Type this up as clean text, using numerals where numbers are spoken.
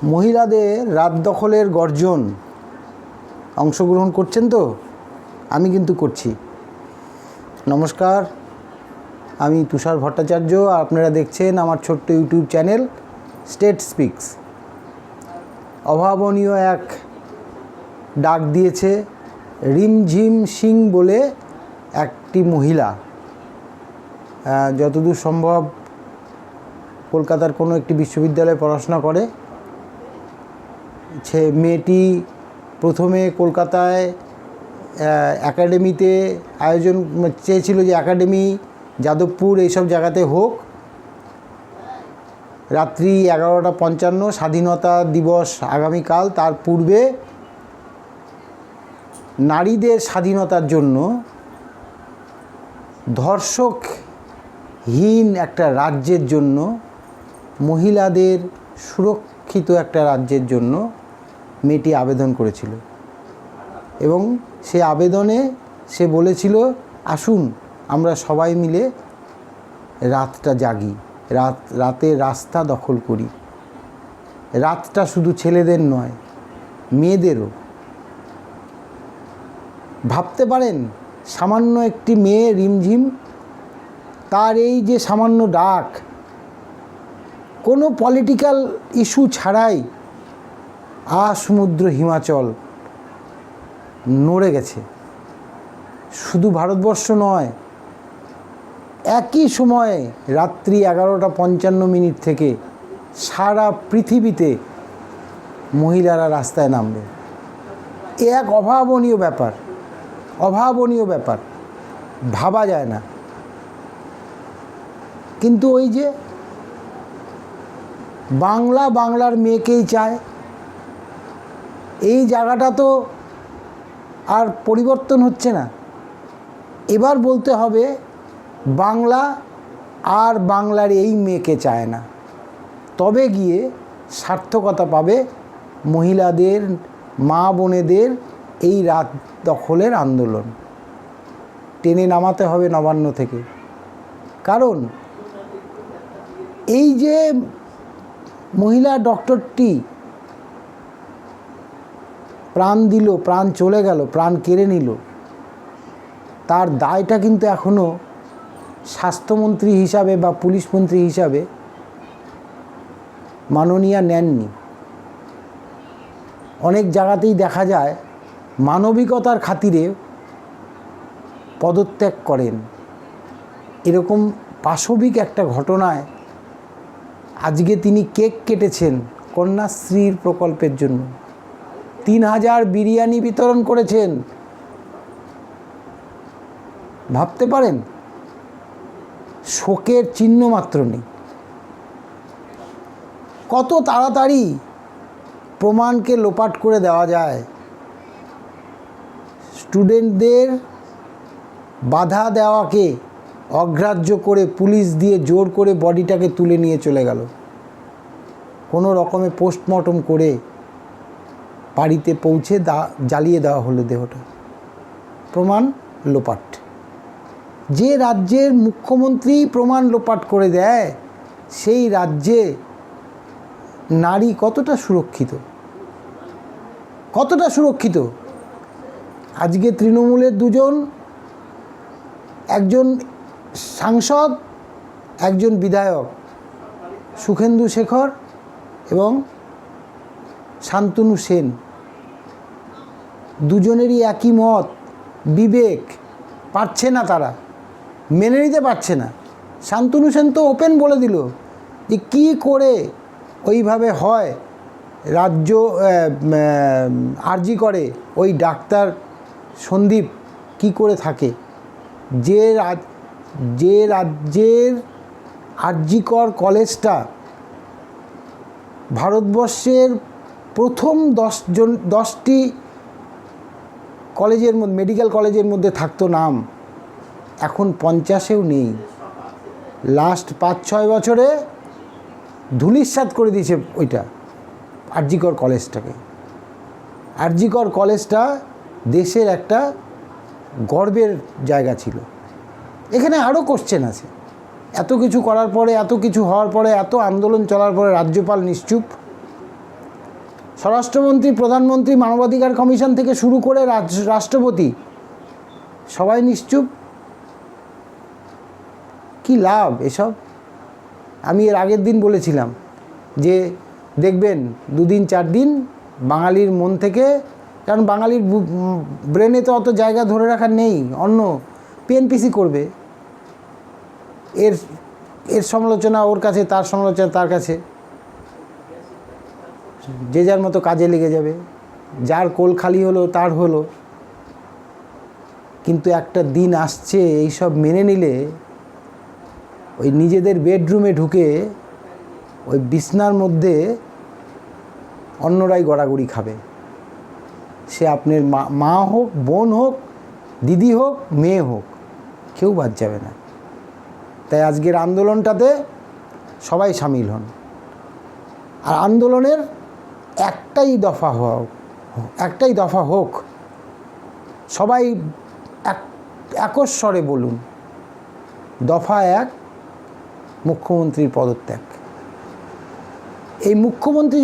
মহিলাদের রাত দখলের গর্জন অংশগ্রহণ করছেন তো? আমি কিন্তু করছি। নমস্কার, আমি তুষার ভট্টাচার্য। আপনারা দেখছেন আমার ছোট্ট ইউটিউব চ্যানেল স্টেট স্পিক্স। অভাবনীয় এক ডাক দিয়েছে রিমঝিম সিং বলে একটি মহিলা। যতদূর সম্ভব কলকাতার কোনো একটি বিশ্ববিদ্যালয়ে পড়াশোনা করে। মেয়েটি প্রথমে কলকাতায় একাডেমিতে আয়োজন চেয়েছিল যে একাডেমি, যাদবপুর এইসব জায়গাতে হোক। রাত্রি 11:55, স্বাধীনতা দিবস আগামীকাল। তার পূর্বে নারীদের স্বাধীনতার জন্য ধর্ষকহীন একটা রাজ্যের জন্য, মহিলাদের সুরক্ষিত একটা রাজ্যের জন্য মেয়েটি আবেদন করেছিল। এবং সে আবেদনে সে বলেছিল, আসুন আমরা সবাই মিলে রাতটা জাগি, রাতের রাস্তা দখল করি। রাতটা শুধু ছেলেদের নয়, মেয়েদেরও। ভাবতে পারেন, সামান্য একটি মেয়ে রিমঝিম, তার এই যে সামান্য ডাক, কোনো পলিটিক্যাল ইস্যু ছাড়াই সমুদ্র হিমাচল নড়ে গেছে। শুধু ভারতবর্ষ নয়, একই সময়ে রাত্রি 11:55 থেকে সারা পৃথিবীতে মহিলারা রাস্তায় নামবে। এ এক অভাবনীয় ব্যাপার, অভাবনীয় ব্যাপার, ভাবা যায় না। কিন্তু ওই যে বাংলার মেয়েকেই চায়, এই জায়গাটা তো আর পরিবর্তন হচ্ছে না। এবার বলতে হবে বাংলা আর বাংলার এই মেয়েকে চায় না। তবে গিয়ে সার্থকতা পাবে মহিলাদের, মা বোনেদের এই রাত দখলের আন্দোলন। টেনে নামাতে হবে নবান্ন থেকে। কারণ এই যে মহিলা ডক্টরটি প্রাণ দিল, প্রাণ চলে গেল, প্রাণ কেড়ে নিল, তার দায়টা কিন্তু এখনও স্বাস্থ্যমন্ত্রী হিসাবে বা পুলিশ মন্ত্রী হিসাবে মাননীয়া নেননি। অনেক জায়গাতেই দেখা যায় মানবিকতার খাতিরে পদত্যাগ করেন। এরকম পাশবিক একটা ঘটনায় আজকে তিনি কেক কেটেছেন কন্যাশ্রীর প্রকল্পের জন্য। 3000 বিরিয়ানি বিতরণ করেছেন। ভাবতে পারেন, শোকের চিহ্ন মাত্র নেই। কত তাড়াতাড়ি প্রমাণকে লোপাট করে দেওয়া যায়। স্টুডেন্টদের বাধা দেওয়াকে অগ্রাহ্য করে পুলিশ দিয়ে জোর করে বডিটাকে তুলে নিয়ে চলে গেল। কোনো রকমে পোস্টমর্টম করে বাড়িতে পৌঁছে জ্বালিয়ে দেওয়া হলো দেহটা। প্রমাণ লোপাট। যে রাজ্যের মুখ্যমন্ত্রী প্রমাণ লোপাট করে দেয়, সেই রাজ্যে নারী কতটা সুরক্ষিত, কতটা সুরক্ষিত? আজকে তৃণমূলের দুজন, একজন সাংসদ, একজন বিধায়ক, সুখেন্দু শেখর এবং শান্তনু সেন, দুজনেরই একই মত। বিবেক পারছে না, তারা মেনে নিতে পারছে না। শান্তনু সেন তো ওপেন বলে দিল যে কী করে ওইভাবে হয়। রাজ্য আরজি করে ওই ডাক্তার সন্দীপ কি করে থাকে, যে রাজ্যের আরজিকর কলেজটা ভারতবর্ষের প্রথম 10টি কলেজের মধ্যে, মেডিকেল কলেজের মধ্যে থাকতো নাম, এখন 50-এও নেই। লাস্ট 5-6 বছরে ধূলিসাৎ করে দিয়েছে ওইটা, আরজিকর কলেজটাকে। আরজিকর কলেজটা দেশের একটা গর্বের জায়গা ছিল। এখানে আরও কোশ্চেন আছে। এত কিছু করার পরে, এত কিছু হওয়ার পরে, এত আন্দোলন চলার পরে রাজ্যপাল নিশ্চুপ। স্বরাষ্ট্রমন্ত্রী, প্রধানমন্ত্রী, মানবাধিকার কমিশন থেকে শুরু করে রাষ্ট্রপতি সবাই নিশ্চুপ। কি লাভ এসব? আমি এর আগের দিন বলেছিলাম যে দেখবেন 2 দিন 4 দিন বাঙালির মন থেকে, কারণ বাঙালির ব্রেনে তো অত জায়গা ধরে রাখার নেই, অন্য পিএনপিসি করবে, এর সমালোচনা ওর কাছে, তার সমালোচনা তার কাছে, যে যার মতো কাজে লেগে যাবে, যার কোল খালি হলো তার হলো। কিন্তু একটা দিন আসছে এইসব মেনে নিলে ওই নিজেদের বেডরুমে ঢুকে ওই বিছনার মধ্যে অন্যরাই গড়াগড়ি খাবে। সে আপনার মা হোক, বোন হোক, দিদি হোক, মেয়ে হোক, কেউ বাদ যাবে না। তাই আজকের আন্দোলনটাতে সবাই সামিল হন। আর আন্দোলনের একটাই দফা হোক, সবাই একস্বরে বলুন, দফা 1, মুখ্যমন্ত্রীর পদত্যাগ। এই মুখ্যমন্ত্রী